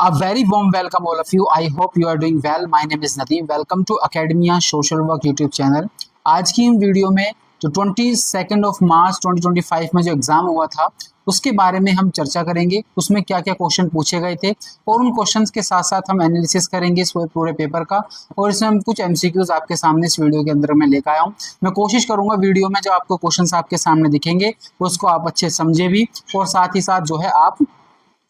A very warm welcome all of you. I hope you are doing well. My name is Nadeem. Welcome to Academia Social Work YouTube channel. आज की इन video में जो 22 of March 2025 में जो exam हुआ था उसके बारे में हम चर्चा करेंगे। उसमें क्या क्या क्वेश्चन पूछे गए थे और उन क्वेश्चंस के साथ साथ हम एनालिसिस करेंगे इस पूरे पेपर का। और इसमें हम कुछ MCQs आपके सामने इस वीडियो के अंदर मैं लेकर आया हूँ। मैं कोशिश करूंगा वीडियो में जो आपको क्वेश्चंस आपके सामने दिखेंगे उसको आप अच्छे समझे भी और साथ ही साथ जो है आप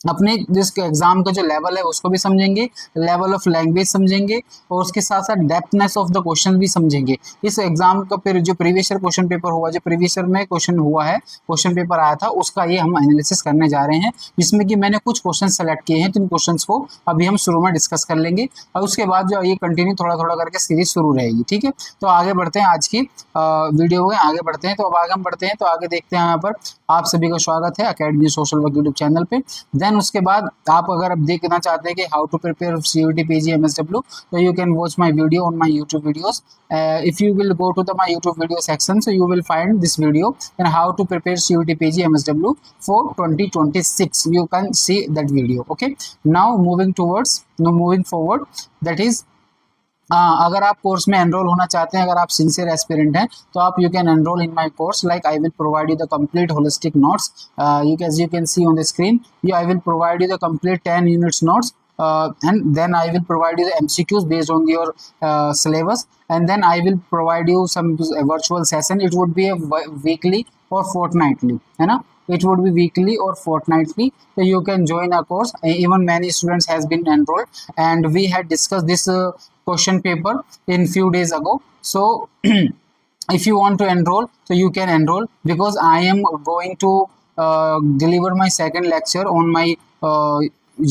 अपने जिस एग्जाम का जो लेवल है उसको भी समझेंगे, लेवल ऑफ लैंग्वेज समझेंगे और उसके साथ साथ डेप्थनेस ऑफ द क्वेश्चन भी समझेंगे। इस एग्जाम का फिर जो प्रीवियस ईयर क्वेश्चन पेपर हुआ, जो प्रीवियस ईयर में क्वेश्चन हुआ है, क्वेश्चन पेपर आया था, उसका ये हम एनालिसिस करने जा रहे हैं, जिसमें कि मैंने कुछ क्वेश्चन सेलेक्ट किए हैं। तो इन क्वेश्चन को अभी हम शुरू में डिस्कस कर लेंगे और उसके बाद जो ये कंटिन्यू थोड़ा थोड़ा करके सीरीज शुरू रहेगी। ठीक है, तो आगे बढ़ते हैं, आज की वीडियो में आगे बढ़ते हैं। तो अब आगे हम बढ़ते हैं, तो आगे देखते हैं। यहाँ पर आप सभी का स्वागत है academy social work YouTube channel पे। देन उसके बाद आप अगर अब देखना चाहते हैं कि how to prepare CUET PG MSW, तो you can watch my video on my YouTube videos. If you will go to the my YouTube video section, so you will find this video and how to prepare CUET PG MSW for 2026. You can see that video. Okay, now moving forward, that is अगर आप course में enrol होना चाहते हैं, अगर आप sincere aspirant हैं, तो आप you can enrol in my course. Like I will provide you the complete holistic notes, you can see on the screen. I will provide you the complete 10 units notes, and then I will provide you the MCQs based on your syllabus, and then I will provide you some virtual session. It would be a weekly or fortnightly, है ना? It would be weekly or fortnightly, so you can join our course. Even many students has been enrolled, and we had discussed this question paper in few days ago. So if you want to enroll, so you can enroll, because I am going to deliver my second lecture on my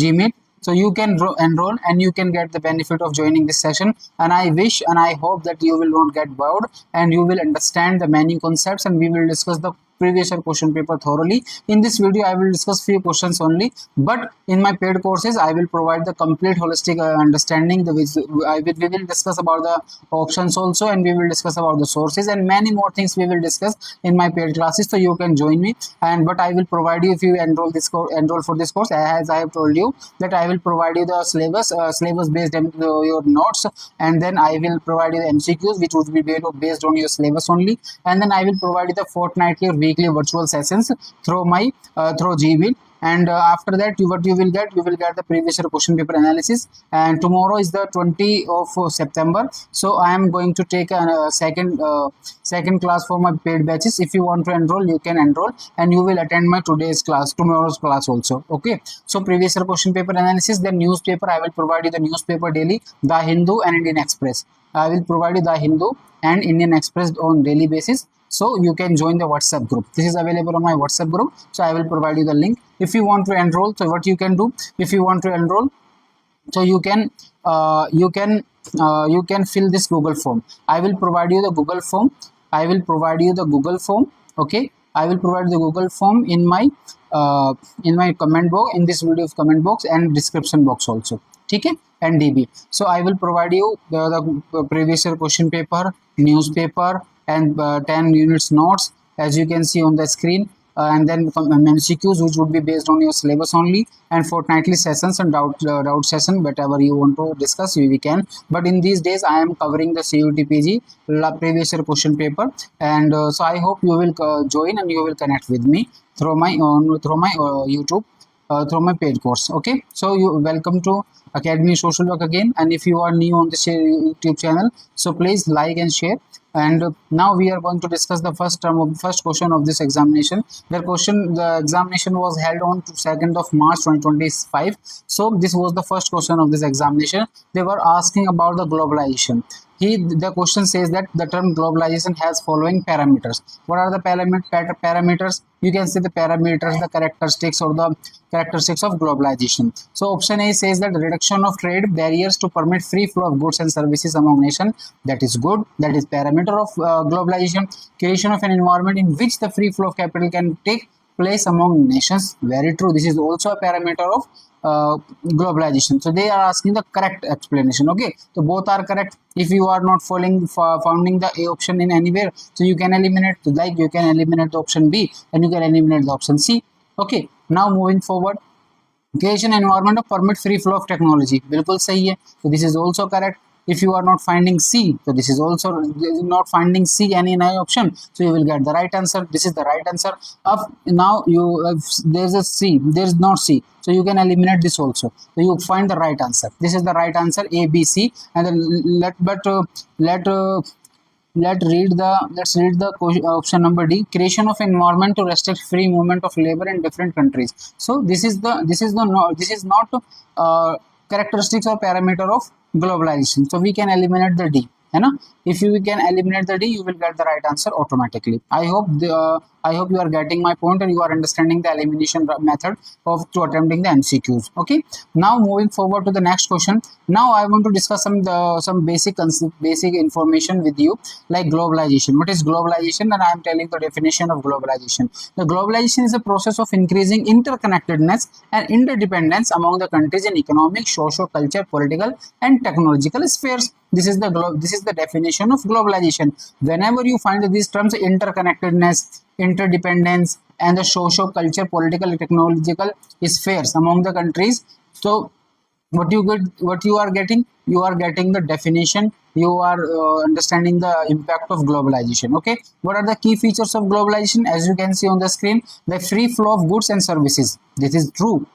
Gmeet. So you can enroll and you can get the benefit of joining this session, and I wish and I hope that you will not get bored and you will understand the many concepts, and we will discuss the previous year question paper thoroughly. In this video I will discuss few questions only, but in my paid courses I will provide the complete holistic understanding. We will discuss about the options also, and we will discuss about the sources and many more things we will discuss in my paid classes. So you can join me, and but I will provide you, if you enroll for this course, as I have told you, that I will provide you the syllabus based on your notes, and then I will provide you the MCQs which would be based on your syllabus only, and then I will provide you the fortnightly or weekly virtual sessions through my through Gmeet. And after that, what you will get the previous year question paper analysis. And tomorrow is the 20th of September, so I am going to take a second class for my paid batches. If you want to enroll, you can enroll, and you will attend my tomorrow's class also. Okay, so previous year question paper analysis. Then newspaper, I will provide you the newspaper daily, The Hindu and Indian Express. I will provide you The Hindu and Indian Express on daily basis. So you can join the WhatsApp group. This is available on my WhatsApp group, so I will provide you the link. If you want to enroll, so what you can do, if you want to enroll, so you can fill this Google form. I will provide you the Google form. Okay, I will provide the Google form in my comment box, in this video's comment box and description box also. Okay, and DB. So I will provide you the previous year question paper, newspaper, and 10 units notes, as you can see on the screen, and then MCQs which would be based on your syllabus only, and fortnightly sessions and doubt session, whatever you want to discuss we can. But in these days I am covering the CUET PG previous year question paper, and so I hope you will join and you will connect with me through my YouTube, through my paid course. Okay, so you welcome to Academy Social Work again, and if you are new on this YouTube channel, so please like and share. And now we are going to discuss the first question of this examination. The examination was held on 2nd of March 2025. So this was the first question of this examination. They were asking about the globalization. The question says that the term globalization has following parameters. What are the parameters? You can see the parameters, the characteristics or the characteristics of globalization. So option A says that reduction of trade barriers to permit free flow of goods and services among nations. That is good. That is parameter of globalization. Creation of an environment in which the free flow of capital can take place among nations. Very true. This is also a parameter of globalization. So they are asking the correct explanation. Okay, so both are correct. If you are not finding the A option in anywhere, so you can eliminate, like you can eliminate the option B and you can eliminate the option C. Okay, now moving forward, creation environment of permit free flow of technology, बिल्कुल सही है, so this is also correct. If you are not finding C, so this is also not finding C any option, so you will get the right answer. This is the right answer. Of now you there's a C, there's not C, so you can eliminate this also, so you find the right answer. This is the right answer, A, B, C. And then let's read the option number D. Creation of environment to restrict free movement of labor in different countries. So this is not characteristics or parameter of globalization, so we can eliminate the D, है ना. If you can eliminate the D, you will get the right answer automatically. I hope you are getting my point and you are understanding the elimination method to attempting the MCQs. Okay. Now moving forward to the next question. Now I want to discuss some basic information with you, like globalization. What is globalization? And I am telling the definition of globalization. The globalization is a process of increasing interconnectedness and interdependence among the countries in economic, social, culture, political, and technological spheres. This is the definition of globalization. Whenever you find these terms, interconnectedness, interdependence, and the social, culture, political, technological spheres among the countries, so what you are getting the definition. You are understanding the impact of globalization. Okay, what are the key features of globalization? As you can see on the screen, the free flow of goods and services. This is true.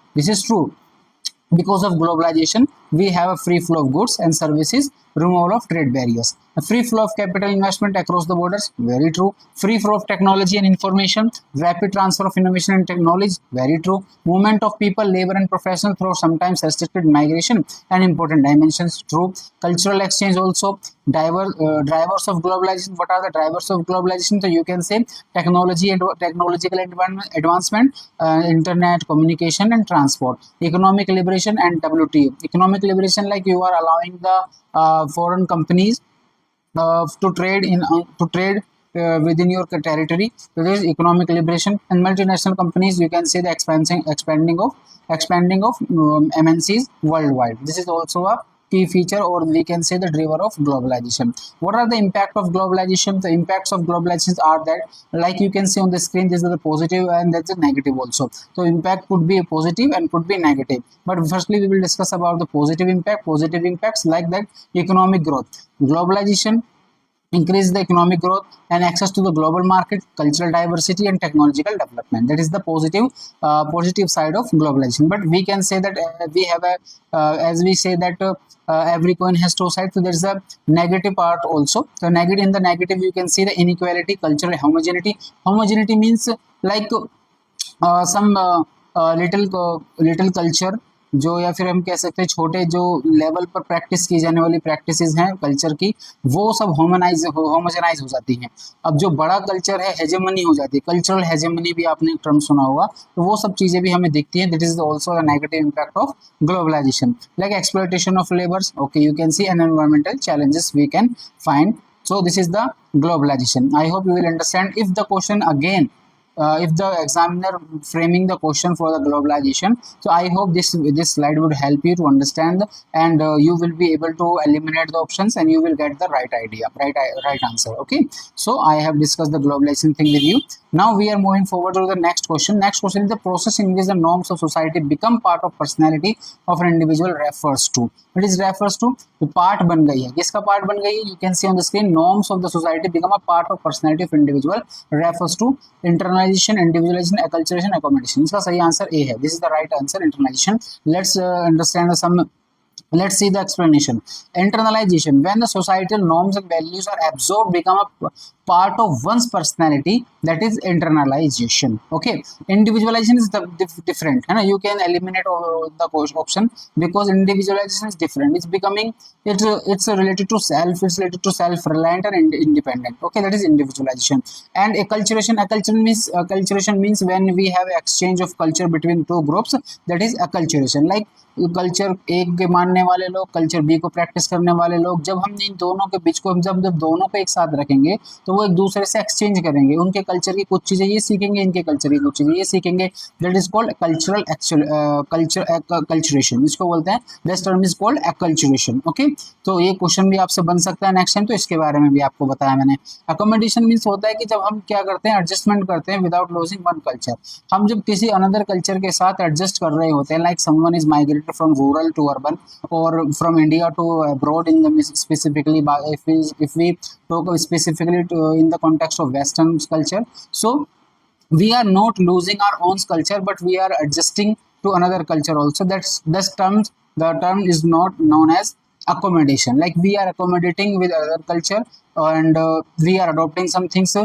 Because of globalization, we have a free flow of goods and services, removal of trade barriers, a free flow of capital investment across the borders. Very true. Free flow of technology and information, rapid transfer of innovation and technology. Very true. Movement of people, labor, and professional through sometimes restricted migration and important dimensions. True. Cultural exchange also. Drivers of globalization. What are the drivers of globalization? So you can say technology and technological advancement, internet, communication, and transport. Economic liberation and WTO. Economic liberation, like you are allowing the foreign companies to trade within your territory. So there is economic liberation. And multinational companies, you can say the expanding of MNCs worldwide. This is also a key feature, or we can say the driver of globalization. What are the impact of globalization? The impacts of globalization are that, like you can see on the screen, this is the positive and that's the negative also. So impact could be a positive and could be negative, but firstly we will discuss about the positive impacts, like that economic growth. Globalization increase the economic growth and access to the global market, cultural diversity, and technological development. That is the positive side of globalization. But we can say that we have a as we say that every coin has two sides, so there is a negative part also. So in the negative you can see the inequality, cultural homogeneity. Homogeneity means like some little culture जो, या फिर हम कह सकते हैं छोटे जो level पर प्रैक्टिस की जाने वाली प्रैक्टिसेस हैं कल्चर की, वो सब होमोजेनाइज हो जाती हैं. अब जो बड़ा कल्चर है हेजेमनी हो जाती है. कल्चरल हेजेमनी भी आपने एक टर्म सुना होगा, तो वो सब चीजें भी हमें दिखती हैं. That is also the negative impact of globalisation. Like exploitation of labours. Okay, you can see an environmental challenges we can find. So this is the globalization. I hope you will understand. If the question again, if the examiner framing the question for the globalization, so I hope this slide would help you to understand, and you will be able to eliminate the options and you will get the right answer. Okay, so I have discussed the globalization thing with you. Now we are moving forward to the next question. Next question is the process in which the norms of society become part of personality of an individual refers to. It is refers to part बन गई है. किसका part बन गई है? You can see on the screen, norms of the society become a part of personality of individual refers to internalization, individualization, acculturation, accommodation. इसका सही answer A है. This is the right answer, internalization. Let's understand some. Let's see the explanation. Internalization, when the societal norms and values are absorbed, become a part of one's personality, that is internalization. Okay, individualization is different, and you can eliminate the option because individualization is different. It's becoming it's related to self. It's related to self-reliant and independent. Okay, that is individualization. And acculturation means when we have exchange of culture between two groups, that is acculturation. Like culture एक के मान मानने वाले लोग, culture B को practice करने वाले लोग, जब हम इन दोनों के बीच को जब दोनों को एक साथ रखेंगे तो वो एक दूसरे से एक्सचेंज करेंगे, उनके कल्चर की कुछ चीजें ये सीखेंगे, इनके कल्चर की कुछ चीजें ये सीखेंगे। That is called cultural culturation, इसको बोलते हैं, this term is called acculturation. Okay, तो ये क्वेश्चन भी आपसे बन सकता है नेक्स्ट टाइम, तो इसके बारे में भी आपको बताया मैंने। अकोमोडेशन मीन्स होता है कि जब हम क्या करते हैं, एडजस्टमेंट करते हैं विदाउट लूजिंग वन कल्चर। हम जब किसी अनदर कल्चर के साथ एडजस्ट कर रहे होते हैं, like someone is migrated from rural to urban और from India to abroad in the specifically if we talk specifically in the context of Western culture, so we are not losing our own culture, but we are adjusting to another culture also. The term is not known as accommodation, like we are accommodating with other culture and we are adopting some things,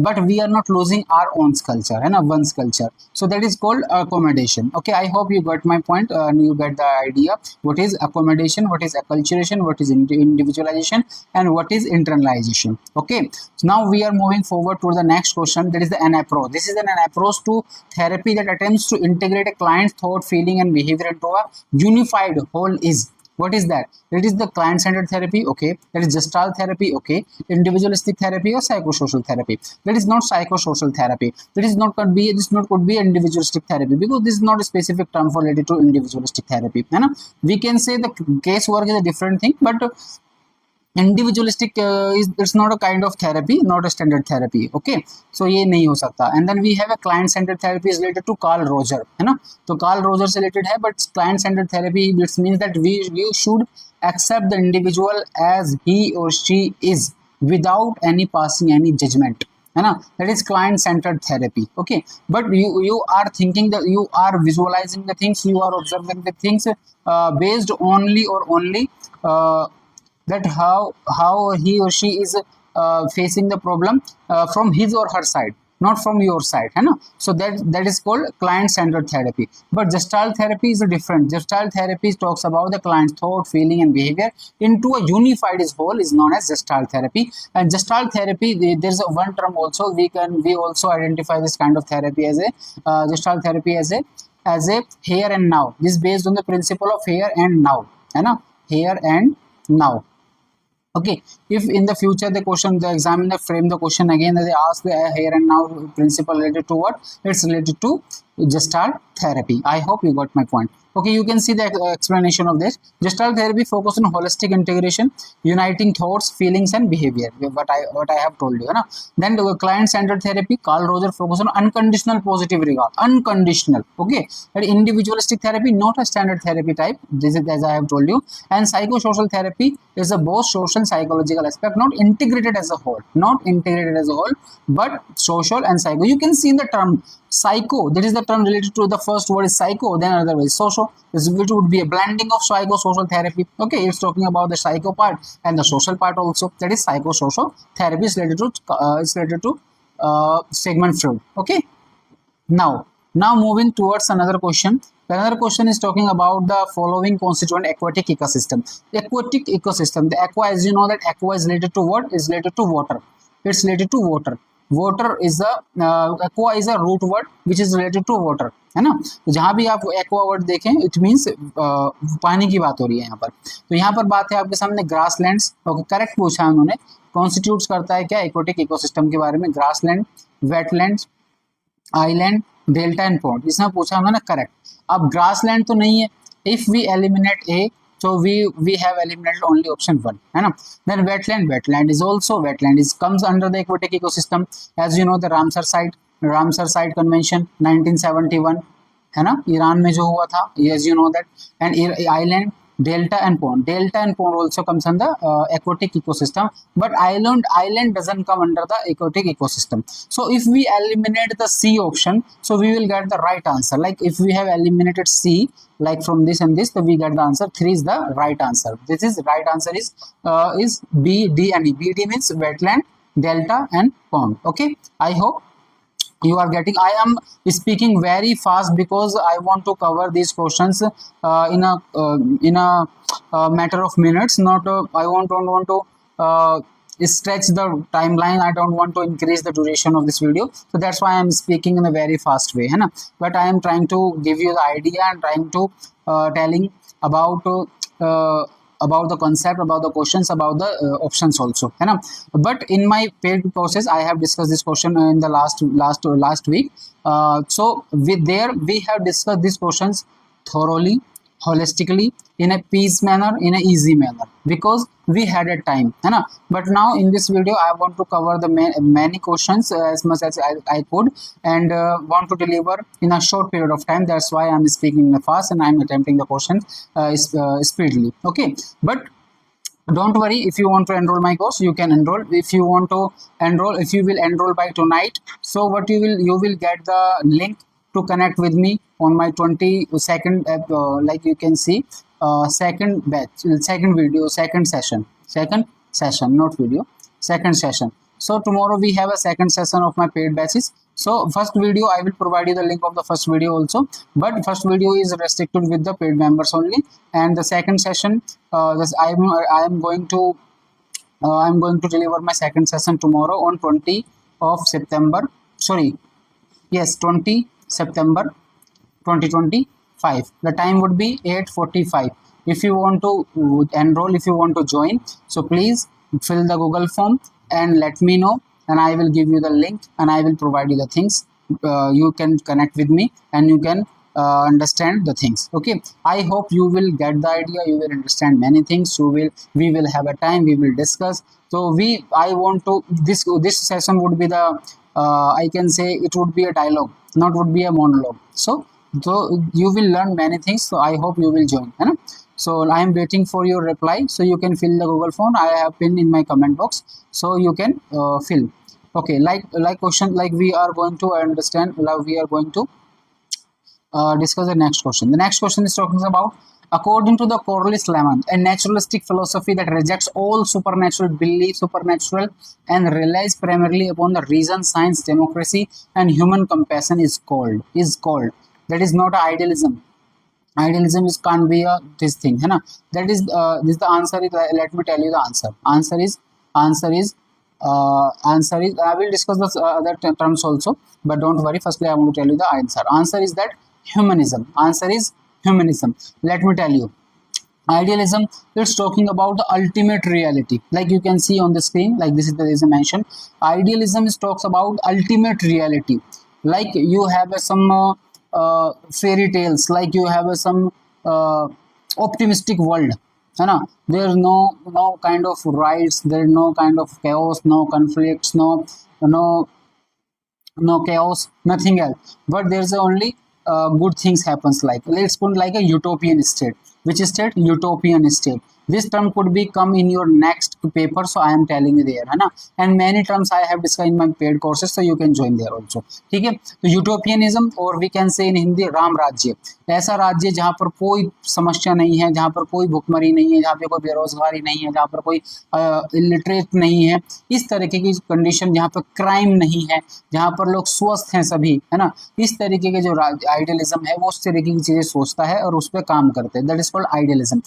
but we are not losing our own culture and one's culture, so that is called accommodation. Okay, I hope you got my point and you get the idea what is accommodation, what is acculturation, what is individualization, and what is internalization. Okay, so now we are moving forward to the next question, that is the an approach. This is an approach to therapy that attempts to integrate a client's thought, feeling and behavior into a unified whole. Is what is that? It is the client-centered therapy, okay. That is gestalt therapy, okay. Individualistic therapy or psychosocial therapy. That is not psychosocial therapy. That is not could be. This not could be individualistic therapy, because this is not a specific term for related to individualistic therapy. है ना? We can say the case work is a different thing, but individualistic is it's not a kind of therapy, not a standard therapy. Okay, so ये नहीं हो सकता. And then we have a client centered therapy is related to Carl Roger, है ना? तो Carl Roger से related है, but client centered therapy which means that you should accept the individual as he or she is without any passing any judgment, है ना? That is client centered therapy. Okay, but you are thinking that you are visualizing the things, you are observing the things based only that how he or she is facing the problem from his or her side, not from your side, है ना? So that is called client centered therapy. But gestalt therapy is different. Gestalt therapy talks about the client's thought, feeling and behavior into a unified whole, is known as gestalt therapy. And gestalt therapy, there's a one term also, we also identify this kind of therapy as a gestalt therapy as a here and now. This is based on the principle of here and now, है ना? Here and now. Okay, if in the future the examiner frame the question again, they ask the here and now principle related to what? It's related to gestalt therapy. I hope you got my point. Okay, you can see the explanation of this. Gestalt therapy focus on holistic integration, uniting thoughts, feelings and behavior, what I have told you, na? Then the client centered therapy, Carl Roger focus on unconditional positive regard, unconditional. Okay, but individualistic therapy, not a standard therapy type, this is as I have told you. And psychosocial therapy is a both social psychological aspect, not integrated as a whole, but social and psycho. You can see in the term psycho, that is the term related to the first word is psycho, then another way social, which would be a blending of psychosocial therapy. Okay, it's talking about the psycho part and the social part also, that is psychosocial therapy is related to Sigmund Freud. Okay, now moving towards another question. Another question is talking about the following constituent aquatic ecosystem. The aquatic ecosystem, the aqua, as you know that aqua is related to what? Is related to water. It's related to water. Water is a aqua is a root word which is related to water, है ना? तो जहाँ भी आप aqua word देखें, it means पानी की बात हो रही है यहाँ पर. तो यहाँ पर बात है आपके सामने grasslands. ओके, करेक्ट पूछा उन्होंने. कॉन्स्टिट्यूट्स करता है क्या? एक्वाटिक इकोसिस्टम के बारे में. Grassland, wetlands, island, delta and pond, इसमें पूछा उन्होंने. करेक्ट. अब ग्रासलैंड तो नहीं है. If we eliminate A, so we have eliminated only option 1, है ना? Then wetland is also, wetland is comes under the aquatic ecosystem. As you know the Ramsar site convention 1971, है ना? ईरान में जो हुआ था, as you know that. And island, delta and pond also comes under aquatic ecosystem, but island doesn't come under the aquatic ecosystem. So if we eliminate the C option, so we will get the right answer. Like if we have eliminated C, like from this and this, so we get the answer 3 is the right answer. This is right answer is B, D and E. B, D means wetland, delta and pond. Okay, I hope you are getting. I am speaking very fast because I want to cover these questions in a matter of minutes. Not I don't want to stretch the timeline. I don't want to increase the duration of this video, so that's why I am speaking in a very fast way, है ना? But I am trying to give you the idea and trying to telling about about the concept, about the questions, about the options also, है ना. But in my paid courses I have discussed this question in the last week. So with there we have discussed these questions thoroughly, holistically, in a peace manner, in a easy manner, because we had a time, है ना. But now in this video I want to cover the many questions as much as I could, and want to deliver in a short period of time. That's why I'm speaking fast and I'm attempting the questions speedily. Okay, but don't worry, if you want to enroll my course you can enroll. If you want to enroll, if you will enroll by tonight, so what you will get the link to connect with me on my 22nd like you can see second batch, second video, second session, not video, second session. So tomorrow we have a second session of my paid batches. So first video I will provide you the link of the first video also, but first video is restricted with the paid members only, and the second session I am going to deliver my second session tomorrow on 20 of September, sorry, yes, 20 September 2025. The time would be 8:45. If you want to enroll, if you want to join, so please fill the Google form and let me know, and I will give you the link and I will provide you the things. You can connect with me and you can understand the things. Okay, I hope you will get the idea, you will understand many things. We will have a time, we will discuss. So I want to, this session would be the I can say it would be a dialogue, not would be a monologue. So you will learn many things. So I hope you will join, है ना. So I am waiting for your reply. So you can fill the Google form. I have pinned in my comment box, so you can fill. Okay, like question, like we are going to understand, like we are going to discuss the next question. The next question is talking about, according to the Corliss Lemon, a naturalistic philosophy that rejects all supernatural belief, supernatural, and relies primarily upon the reason, science, democracy, and human compassion is called. That is not idealism. Idealism is can't be a this thing, है ना. That is this the answer is. Let me tell you the answer. Answer is I will discuss the other terms also, but don't worry. Firstly, I want to tell you the answer. Answer is that humanism. Answer is humanism. Let me tell you. Idealism, it's talking about the ultimate reality, like you can see on the screen, like this is the reason mentioned. Idealism is talks about ultimate reality, like you have some fairy tales, like you have some optimistic world, है ना. There is no kind of rights, there is no kind of chaos, no conflicts, no chaos, nothing else, but there's only good things happens. Like let's put like a utopian state. Which state? Utopian state. This term could be come in your next paper, so I am telling you there, है ना. And many terms I have discussed in my paid courses, so you can join there also. ठीक है. तो यूटोपियनिज्म, और we can say इन हिंदी राम राज्य, ऐसा राज्य जहाँ पर कोई समस्या नहीं है, जहाँ पर कोई भुखमरी नहीं है, जहाँ पे कोई बेरोजगारी नहीं है, जहाँ पर कोई इलिटरेट नहीं है, इस तरीके की कंडीशन, जहाँ पर क्राइम नहीं है, जहाँ पर लोग स्वस्थ हैं सभी, है ना. इस तरीके के जो आइडियलिज्म है वो उस तरीके की चीजें सोचता है और उस पर काम करते हैं. That is called idealism.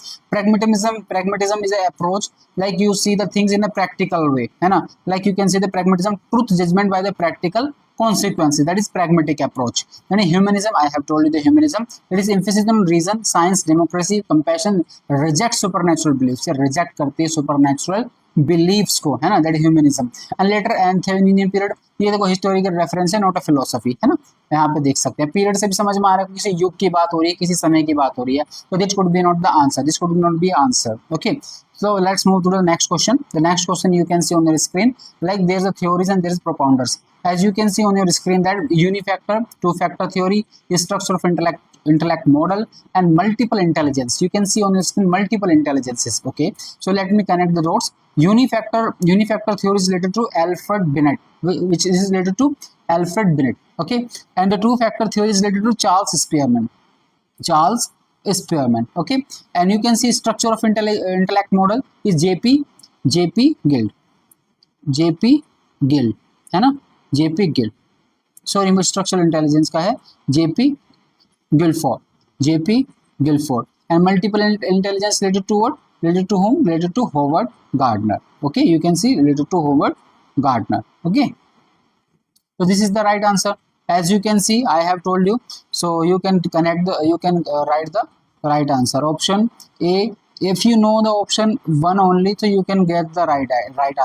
Pragmatism is an approach, like you see the things in a practical way, है ना. Like you can see the pragmatism, truth judgment by the practical consequences. That is pragmatic approach. And humanism, I have told you the humanism, it is emphasis on reason, science, democracy, compassion, reject supernatural beliefs. reject करते हैं supernatural beliefs को, है ना. That humanism. And later Athenian period, ये देखो historical reference है, not a philosophy, है ना. यहाँ पे देख सकते हैं. पीरियड से भी समझ में आ रहा है किसी युग की बात हो रही है, किसी समय की बात हो रही है. तो this could be not the answer, this could not be answer. Okay, so let's move to the next question. The next question you can see on your screen, like there's a theories and there's propounders. As you can see on your screen that unifactor, two-factor theory, structure of intellect model, and multiple intelligence. You can see on your screen multiple intelligences. Okay, so let me connect the dots. Unifactor theory is related to Alfred Binet, which is related to Alfred Binet. Okay, and the two-factor theory is related to Charles Spearman. Okay, and you can see structure of intellect model is JP Guild, है ना. JP Guild, sorry structural intelligence का है JP Guilford. And multiple intelligence related to what? Related to whom? Related to Howard Gardner. Okay, you can see related to Howard Gardner. Okay, so this is the right answer. As you can see, I have told you, so you can connect the, you can write the right answer. Option A if you know the option 1 only, so you can get the right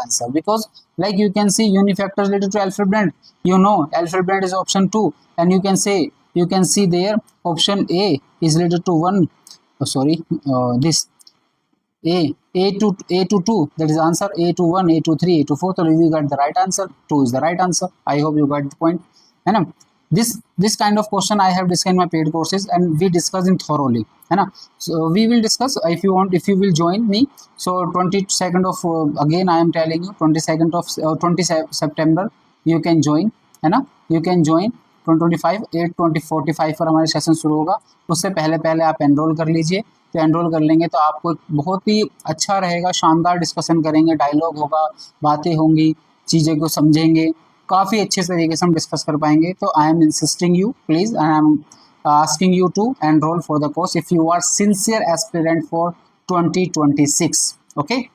answer, because like you can see unifactors related to alpha blend, you know alpha blend is option 2, and you can see there option A is related to 1, sorry, this A to 2, that is answer. A to 1, A to 3, A to 4, so you got the right answer. 2 is the right answer. I hope you got the point, है ना. This kind of question I have discussed in my paid courses, and we discuss in thoroughly, है ना. So we will discuss, if you want, if you will join me. So 22nd of again I am telling you, 22nd of 20 September you can join, है ना. You can join 2025 8:45 पर हमारे session शुरू होगा. उससे पहले पहले आप एनरोल कर लीजिए. तो एनरोल कर लेंगे तो आपको बहुत ही अच्छा रहेगा, शानदार डिस्कशन करेंगे, डायलॉग होगा, बातें होंगी, चीज़ें को समझेंगे, काफ़ी अच्छे तरीके से हम डिस्कस कर पाएंगे. तो I M insisting you, please, I am asking you to enroll for the course if you are sincere aspirant for 2026. Okay,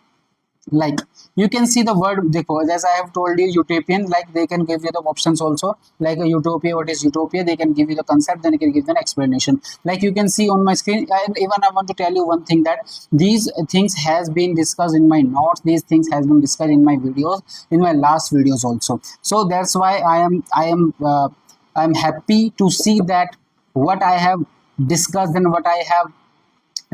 like you can see the word, as I have told you, utopian, like they can give you the options also, like a utopia, what is utopia, they can give you the concept, then you can give an explanation, like you can see on my screen. And even I want to tell you one thing, that these things has been discussed in my notes, these things has been discussed in my videos, in my last videos also. So that's why I'm happy to see that what I have discussed and what I have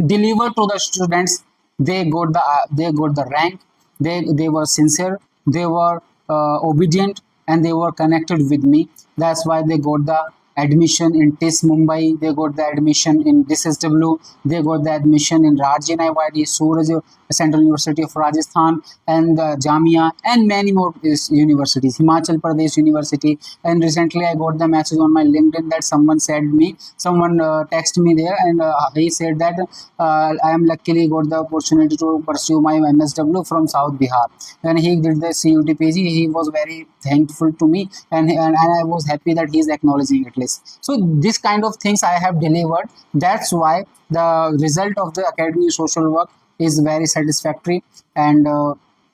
delivered to the students, they got the rank, they were sincere, they were obedient, and they were connected with me. That's why they got the admission in TIS Mumbai, they got the admission in DSSW, they got the admission in Rajin IYD, Suraj Central University of Rajasthan, and Jamia, and many more universities, Himachal Pradesh University. And recently I got the message on my LinkedIn that someone texted me there, and he said that I am luckily got the opportunity to pursue my MSW from South Bihar. When he did the CUET PG, he was very thankful to me, and I was happy that he is acknowledging it. So this kind of things I have delivered. That's why the result of the academy social work is very satisfactory, and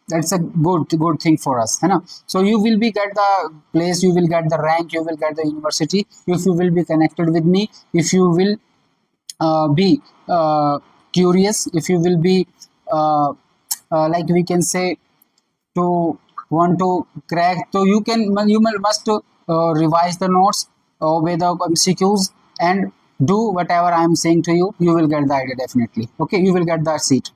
that's a good thing for us, है ना. So you will be get the place, you will get the rank, you will get the university if you will be connected with me, if you will be curious, if you will be like we can say to want to crack. So you must revise the notes, obey the MCQs, and do whatever I am saying to you. You will get the idea definitely. Okay, you will get the seat.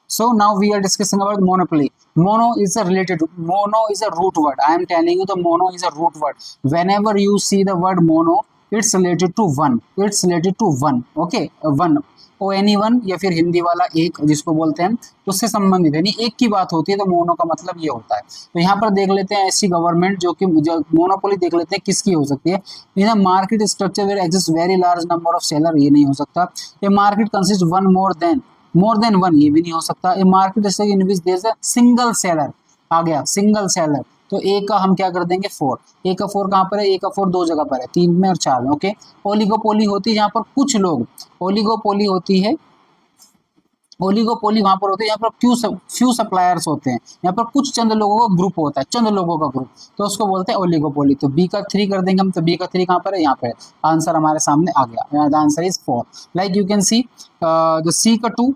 So now we are discussing about monopoly. Mono is a root word. I am telling you the mono is a root word. Whenever you see the word mono, it's related to one. It's related to one. Okay, one. Oh any one, या फिर हिंदी वाला एक जिसको बोलते हैं, उससे संबंधित यानी एक की बात होती है, तो मोनो का मतलब ये होता है. तो यहाँ पर देख लेते हैं ऐसी गवर्नमेंट जो मोनोपोली देख लेते हैं किसकी हो सकती है. In market structure where exist very large number of seller, ये नहीं हो सकता. ये market consist one more than one, ये भी नहीं हो सकता. ये market in which there is a single seller, आ गया सिंगल सेलर. तो ए का हम क्या कर देंगे 4. ए का 4 कहाँ पर है, ए का 4 दो जगह पर है, 3 में और 4 में. ओके, ओलिगोपोली होती है जहाँ पर कुछ लोग, ओलिगोपोली होती है, ओलिगोपोली वहां पर होती है यहाँ पर फ्यू सप्लायर्स होते हैं, यहाँ पर कुछ चंद लोगों का ग्रुप होता है, चंद लोगों का ग्रुप, तो उसको बोलते हैं ओलिगोपोली. तो बी का 3 कर देंगे हम, तो बी का 3 कहाँ पर है, यहाँ पर है. आंसर हमारे सामने आ गया, the answer is 4. Like you can see the C का 2,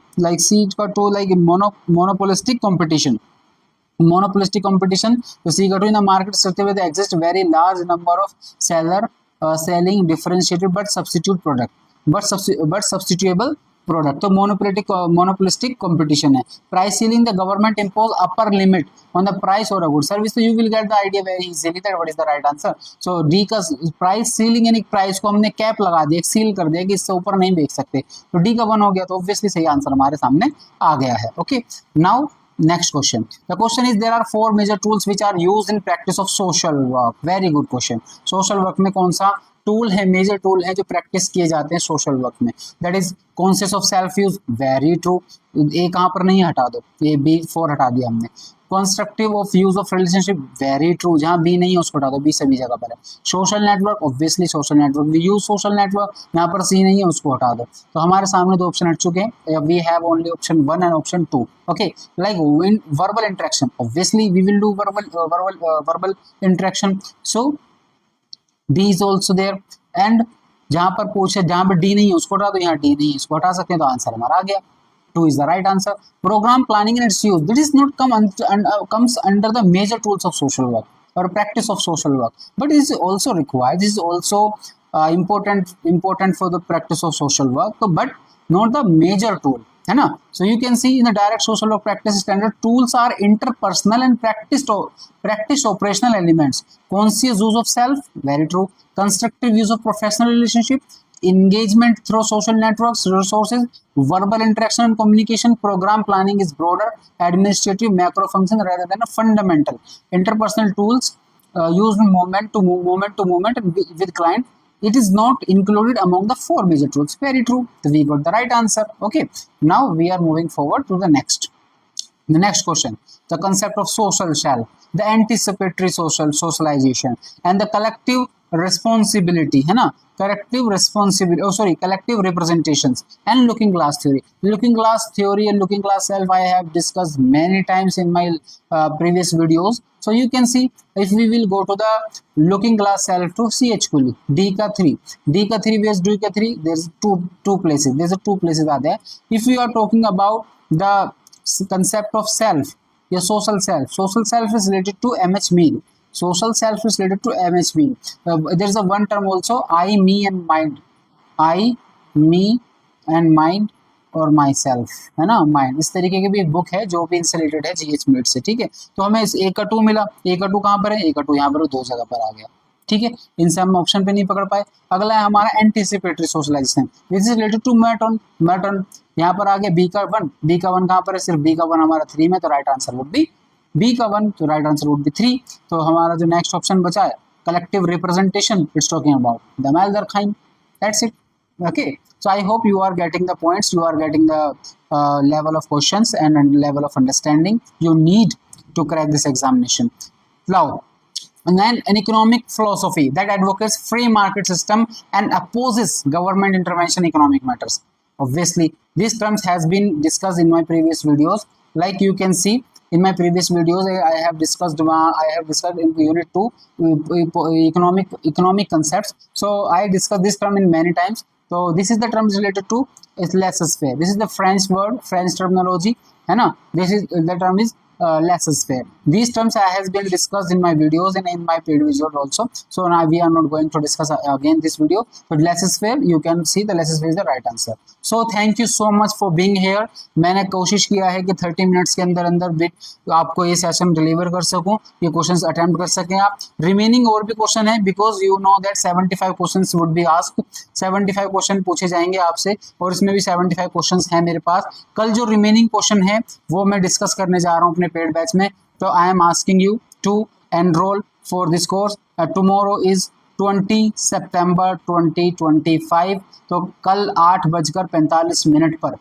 like monopolistic competition. Monopolistic competition, to see in the market structure where there exist very large number of seller selling differentiated but substitutable product. तो monopolistic competition है. Price ceiling, the government impose upper limit on the price or a good service. So you will get the idea very easily that what is the right answer. So D का price ceiling यानी price को हमने cap लगा दिया, seal कर दिया कि इससे ऊपर नहीं बेच सकते, तो D का 1 हो गया. तो obviously सही आंसर हमारे सामने आ गया है. Okay, now next question. The question is, there are 4 major tools which are used in practice of social work. Very good question. Social work में कौन सा टूल है, मेजर टूल है जो प्रैक्टिस किए जाते हैं सोशल वर्क में? That is concept of self use. Very true. ए कहाँ पर नहीं, हटा दो, ए बी 4 हटा दिया हमने. Constructive of use of relationship, very true. जहाँ बी नहीं है उसको हटा दो, बी सभी जगह पर है. Social network, obviously social network, we use social network, यहाँ पर सी नहीं है उसको हटा दो. तो हमारे सामने 2 ऑप्शन हट चुके हैं. We have only option 1 and option 2. Okay, like verbal interaction, obviously we will do verbal interaction. So D is also there. And जहां पर पूछे, जहां पर D नहीं है उसको हटा दो, यहाँ D नहीं है इसको हटा सकते हैं, तो आंसर हमारा आ गया. 2 is the right answer. Program planning and its use, that is not comes under the major tools of social work or practice of social work, but it is also required. This is also important for the practice of social work, so, but not the major tool, है ना. So you can see in the direct social work practice standard, tools are interpersonal and practice operational elements. Conscious use of self, very true. Constructive use of professional relationship, engagement through social networks, resources, verbal interaction and communication. Program planning is broader, administrative, macro function rather than a fundamental. Interpersonal tools used moment to moment with client. It is not included among the 4 major tools. Very true. So we got the right answer. Okay. Now we are moving forward to the next. The next question, the concept of social shell, the anticipatory socialization, and the collective responsibility, है ना, collective representations, and looking glass theory. Looking glass theory and looking glass self I have discussed many times in my previous videos. So you can see, if we will go to the looking glass self to CHQ, D ka 3, where's D ka 3? There's two places. There's two places are there. If we are talking about the concept of self, your social self is related to MH mean. Social self is related to MH mean. There is a one term also, I, me and mind. I, me and mind और my self, है ना, mind. इस तरीके की भी एक book है जो भी इनसे रिलेटेड है जीएच मिनट से. ठीक है, तो हमें ए का 2 मिला. ए का 2 कहाँ पर है? ए का 2 यहाँ पर 2 जगह पर आ गया. ठीक है, इनसे हम ऑप्शन पे नहीं पकड़ पाए. अगला है हमारा anticipatory socialization, which is related to Merton. यहाँ पर आ गया बी का 1. बी का 1 कहाँ पर है? सिर्फ बी का 1 हमारा 3 में, तो right answer would be B का 1, तो राइट आंसर वुड बी 3. तो हमारा जो नेक्स्ट ऑप्शन बचा है collective representation, it's talking about the Emile Durkheim. That's it. Okay, so I hope you are getting the points, you are getting the level of questions and level of understanding you need to crack this examination. Now, and then an economic philosophy that advocates free market system and opposes government intervention in economic matters. Obviously, these terms has been discussed in my previous videos. Like you can see in my previous videos, I have discussed in unit 2 economic concepts. So I discussed this term in many times. So this is the terms related to laissez-faire. This is the French word, French terminology, है ना. This is the term is laissez-faire. These terms has been discussed in my videos and in my paid videos also. So now we are not going to discuss again this video. But laissez-faire, you can see the laissez-faire is the right answer. So thank you so much for being here. मैंने कोशिश किया है कि 30 minutes के अंदर आपको ये session deliver कर सकूं, ये क्वेश्चंस अटेम्प्ट कर सकें आप. रिमेनिंग और भी क्वेश्चन है, because you know that 75 questions would be asked. 75 question पूछे जाएंगे आपसे, और इसमें भी 75 क्वेश्चंस हैं मेरे पास. कल जो रिमेनिंग क्वेश्चन है वो मैं डिस्कस करने जा रहा हूँ अपने पेड बैच में. तो I am asking you to enrol for this course. Tomorrow is 20 September 2025. तो कल 8:45 पर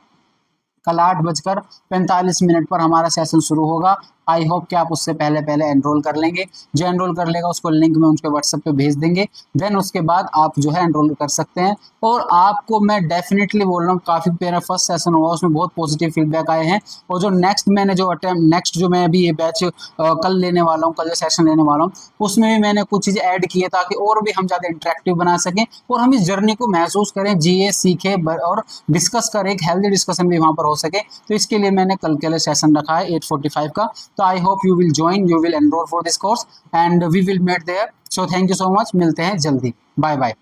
कल 8:45 पर हमारा सेशन शुरू होगा. आई होप कि आप उससे पहले एनरोल कर लेंगे. जो एनरोल कर लेगा उसको लिंक में उनके व्हाट्सएप पे भेज देंगे. देन उसके बाद आप जो है एनरोल कर सकते हैं. और आपको मैं डेफिनेटली बोल रहा हूँ, काफ़ी मेरा फर्स्ट सेशन हुआ, उसमें बहुत पॉजिटिव फीडबैक आए हैं. और जो नेक्स्ट जो मैं अभी ये बैच कल लेने वाला हूँ, कल जो सेशन लेने वाला हूँ, उसमें भी मैंने कुछ चीज़ें ऐड की है ताकि और भी हम ज़्यादा इंटरेक्टिव बना सकें और हम इस जर्नी को महसूस करें, जिए, सीखें और डिस्कस करें. एक हेल्दी डिस्कशन भी वहाँ पर हो सके. तो इसके लिए मैंने कल के लिए सेशन रखा है 8:45 का. So I hope you will join, you will enroll for this course and we will meet there. So thank you so much. मिलते हैं जल्दी. Bye bye.